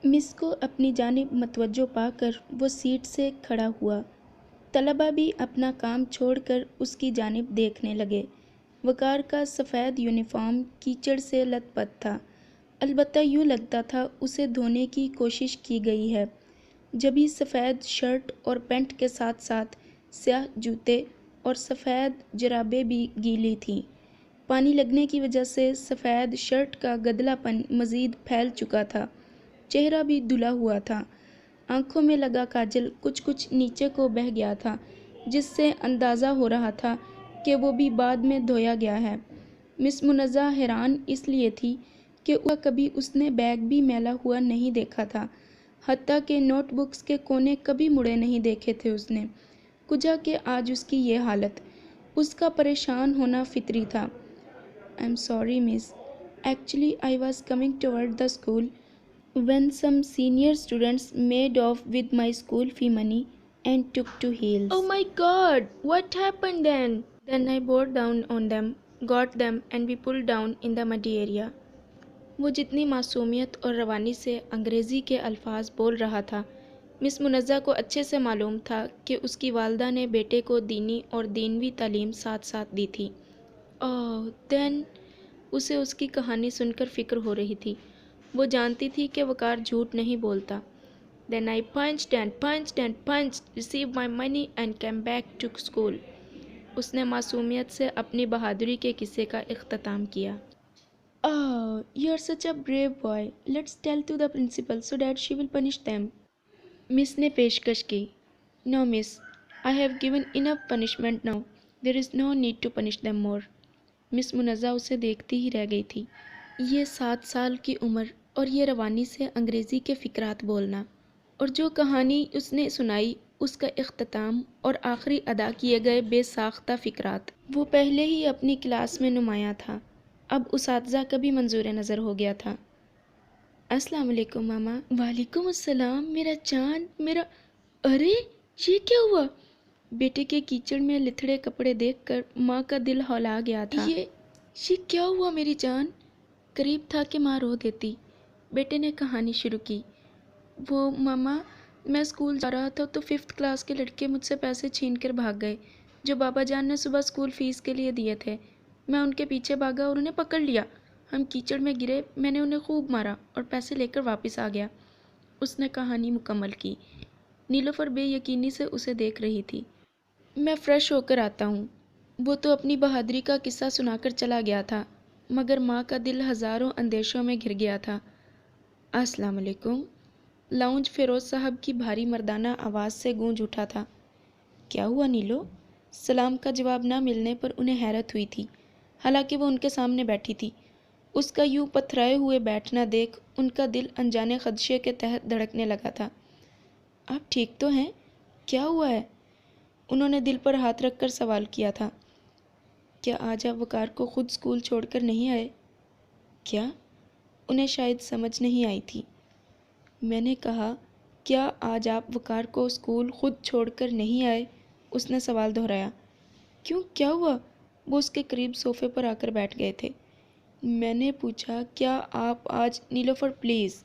مس کو اپنی جانب متوجہ پا کر وہ سیٹ سے کھڑا ہوا۔ طلبہ بھی اپنا کام چھوڑ کر اس کی جانب دیکھنے لگے۔ وقار کا سفید یونیفارم کیچڑ سے لت پت تھا، البتہ یوں لگتا تھا اسے دھونے کی کوشش کی گئی ہے۔ جبھی سفید شرٹ اور پینٹ کے ساتھ ساتھ سیاہ جوتے اور سفید جرابیں بھی گیلی تھیں۔ پانی لگنے کی وجہ سے سفید شرٹ کا گدلا پن مزید پھیل چکا تھا، چہرہ بھی دھلا ہوا تھا، آنکھوں میں لگا کاجل کچھ نیچے کو بہہ گیا تھا، جس سے اندازہ ہو رہا تھا کہ وہ بھی بعد میں دھویا گیا ہے۔ مس منزہ حیران اس لیے تھی کہ کبھی اس نے بیگ بھی میلا ہوا نہیں دیکھا تھا، حتیٰ کہ نوٹ بکس کے کونے کبھی مڑے نہیں دیکھے تھے اس نے، کجا کہ آج اس کی یہ حالت۔ اس کا پریشان ہونا فطری تھا۔ I'm sorry, miss. Actually, I was coming toward the school when some senior students made off with my school fee money and took to heels. Oh my God! What happened then? Then I bore down on them, got them, and we pulled down in the muddy area. وہ جتنی معصومیت اور روانی سے انگریزی کے الفاظ بول رہا تھا، مس منزہ کو اچھے سے معلوم تھا کہ اس کی والدہ نے بیٹے کو دینی اور دینوی تعلیم ساتھ ساتھ دی تھی۔ دین اسے اس کی کہانی سن کر فکر ہو رہی تھی۔ وہ جانتی تھی کہ وقار جھوٹ نہیں بولتا۔ Then I punched, received my money and came back to school. اس نے معصومیت سے اپنی بہادری کے قصے کا اختتام کیا۔ You're such a brave boy. Let's tell to the principal so that she will punish them. مس نے پیشکش کی۔ No, miss. I have given enough punishment now. There is no need to punish them more. مس منزہ اسے دیکھتی ہی رہ گئی تھی۔ یہ 7 سال کی عمر اور یہ روانی سے انگریزی کے فقرات بولنا، اور جو کہانی اس نے سنائی اس کا اختتام اور آخری ادا کیے گئے بے ساختہ فقرات، وہ پہلے ہی اپنی کلاس میں نمایاں تھا، اب اساتذہ کا بھی منظور نظر ہو گیا تھا۔ السلام علیکم ماما۔ وعلیکم السلام میرا چاند، میرا… ارے یہ کیا ہوا؟ بیٹے کے کیچڑ میں لتھڑے کپڑے دیکھ کر ماں کا دل ہلا گیا تھا۔ یہ کیا ہوا میری جان؟ قریب تھا کہ ماں رو دیتی۔ بیٹے نے کہانی شروع کی۔ وہ ماما، میں اسکول جا رہا تھا تو 5th کلاس کے لڑکے مجھ سے پیسے چھین کر بھاگ گئے جو بابا جان نے صبح اسکول فیس کے لیے دیے تھے۔ میں ان کے پیچھے بھاگا اور انہیں پکڑ لیا۔ ہم کیچڑ میں گرے، میں نے انہیں خوب مارا اور پیسے لے کر واپس آ گیا۔ اس نے کہانی مکمل کی۔ نیلوفر بے یقینی سے اسے دیکھ رہی تھی۔ میں فریش ہو کر آتا ہوں۔ وہ تو اپنی بہادری کا قصہ سنا کر چلا گیا تھا، مگر ماں کا دل ہزاروں اندیشوں میں گھر گیا تھا۔ السلام علیکم۔ لاؤنج فیروز صاحب کی بھاری مردانہ آواز سے گونج اٹھا تھا۔ کیا ہوا نیلو؟ سلام کا جواب نہ ملنے پر انہیں حیرت ہوئی تھی، حالانکہ وہ ان کے سامنے بیٹھی تھی۔ اس کا یوں پتھرائے ہوئے بیٹھنا دیکھ ان کا دل انجانے خدشے کے تحت دھڑکنے لگا تھا۔ آپ ٹھیک تو ہیں؟ کیا ہوا ہے؟ انہوں نے دل پر ہاتھ رکھ کر سوال کیا تھا۔ کیا آج آپ وقار کو خود اسکول چھوڑ کر نہیں آئے؟ کیا؟ انہیں شاید سمجھ نہیں آئی تھی۔ میں نے کہا، کیا آج آپ وقار کو اسکول خود چھوڑ کر نہیں آئے؟ اس نے سوال دہرایا۔ کیوں، کیا ہوا؟ وہ اس کے قریب صوفے پر آ کر بیٹھ گئے تھے۔ میں نے پوچھا، کیا آپ آج… نیلوفر پلیز،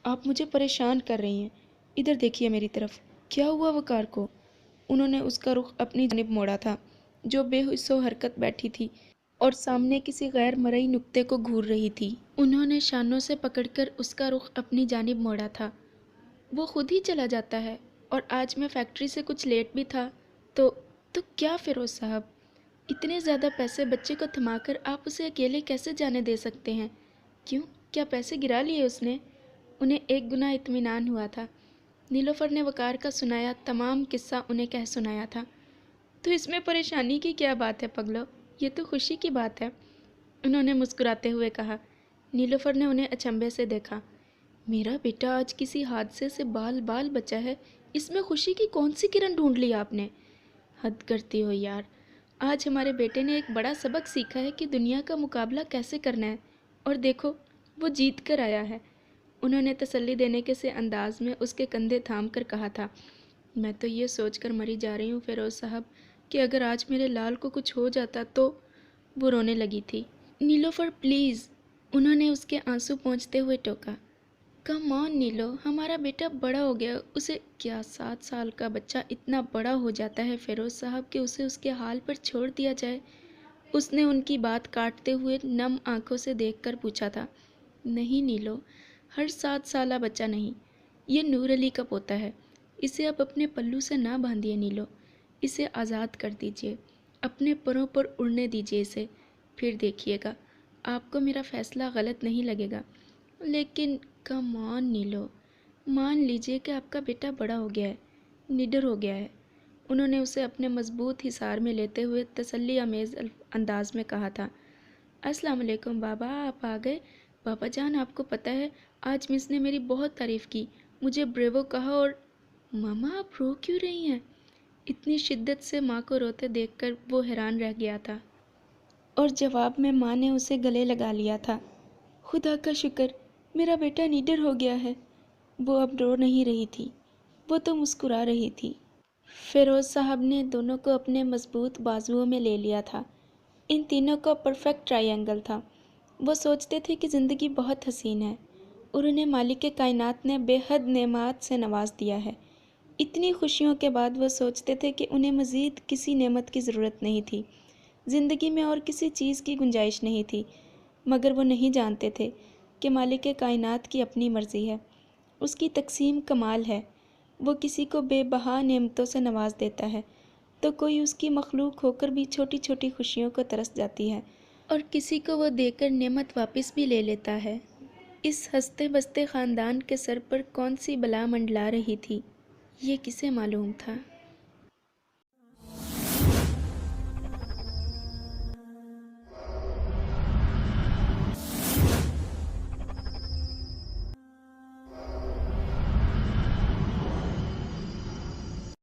آپ مجھے پریشان کر رہی ہیں، ادھر دیکھیے میری طرف۔ کیا ہوا وقار کو؟ انہوں نے اس کا رخ اپنی جانب موڑا تھا، جو بے حس و حرکت بیٹھی تھی اور سامنے کسی غیر مرئی نقطے کو گھور رہی تھی۔ انہوں نے شانوں سے پکڑ کر اس کا رخ اپنی جانب موڑا تھا۔ وہ خود ہی چلا جاتا ہے، اور آج میں فیکٹری سے کچھ لیٹ بھی تھا تو کیا فیروز صاحب، اتنے زیادہ پیسے بچے کو تھما کر آپ اسے اکیلے کیسے جانے دے سکتے ہیں؟ کیوں، کیا پیسے گرا لیے اس نے؟ انہیں ایک گنا اطمینان ہوا تھا۔ نیلوفر نے وقار کا سنایا تمام قصہ انہیں کہہ سنایا تھا۔ تو اس میں پریشانی کی کیا بات ہے پگلو، یہ تو خوشی کی بات ہے، انہوں نے مسکراتے ہوئے کہا۔ نیلوفر نے انہیں اچنبھے سے دیکھا۔ میرا بیٹا آج کسی حادثے سے بال بچا ہے، اس میں خوشی کی کون سی کرن ڈھونڈ لی آپ نے؟ حد کرتی ہو یار، آج ہمارے بیٹے نے ایک بڑا سبق سیکھا ہے کہ دنیا کا مقابلہ کیسے کرنا ہے، اور دیکھو وہ جیت کر آیا ہے۔ انہوں نے تسلی دینے کے سے انداز میں اس کے کندھے تھام کر کہا تھا۔ میں تو یہ سوچ کر مری جا رہی ہوں فیروز صاحب کہ اگر آج میرے لال کو کچھ ہو جاتا تو… وہ رونے لگی تھی۔ نیلوفر پلیز، انہوں نے اس کے آنسو پونچھتے ہوئے ٹوکا۔ کم آن نیلو، ہمارا بیٹا بڑا ہو گیا. اسے کیا 7 سال کا بچہ اتنا بڑا ہو جاتا ہے فیروز صاحب کہ اسے اس کے حال پر چھوڑ دیا جائے؟ اس نے ان کی بات کاٹتے ہوئے نم آنکھوں سے دیکھ کر پوچھا تھا. نہیں نیلو، ہر 7 سالہ بچہ نہیں. یہ نور علی کا پوتا ہے. اسے اب اپنے پلو سے نہ باندھیے نیلو. اسے آزاد کر دیجیے، اپنے پروں پر اڑنے دیجیے اسے. پھر دیکھیے گا، آپ کو میرا فیصلہ غلط نہیں لگے گا. لیکن کم آن نیلو، مان لیجیے کہ آپ کا بیٹا بڑا ہو گیا ہے، نڈر ہو گیا ہے. انہوں نے اسے اپنے مضبوط حصار میں لیتے ہوئے تسلی آمیز انداز میں کہا تھا. السلام علیکم بابا، آپ آ گئے. بابا جان، آپ کو پتہ ہے آج مس نے میری بہت تعریف کی، مجھے بریوو کہا. اور ماما، آپ رو کیوں رہی ہیں؟ اتنی شدت سے ماں کو روتے دیکھ کر وہ حیران رہ گیا تھا، اور جواب میں ماں نے اسے گلے لگا لیا تھا. خدا کا شکر، میرا بیٹا نیڈر ہو گیا ہے. وہ اب رو نہیں رہی تھی، وہ تو مسکرا رہی تھی. فیروز صاحب نے دونوں کو اپنے مضبوط بازوؤں میں لے لیا تھا. ان تینوں کا پرفیکٹ ٹرائی اینگل تھا. وہ سوچتے تھے کہ زندگی بہت حسین ہے اور انہیں مالک کائنات نے بے حد نعمات سے نواز دیا ہے. اتنی خوشیوں کے بعد وہ سوچتے تھے کہ انہیں مزید کسی نعمت کی ضرورت نہیں تھی. زندگی میں اور کسی چیز کی گنجائش نہیں تھی. مگر وہ نہیں جانتے تھے کہ مالک کائنات کی اپنی مرضی ہے، اس کی تقسیم کمال ہے. وہ کسی کو بے بہا نعمتوں سے نواز دیتا ہے تو کوئی اس کی مخلوق ہو کر بھی چھوٹی چھوٹی خوشیوں کو ترس جاتی ہے، اور کسی کو وہ دے کر نعمت واپس بھی لے لیتا ہے. اس ہنستے بستے خاندان کے سر پر کون سی بلا منڈلا رہی تھی، یہ کسے معلوم تھا؟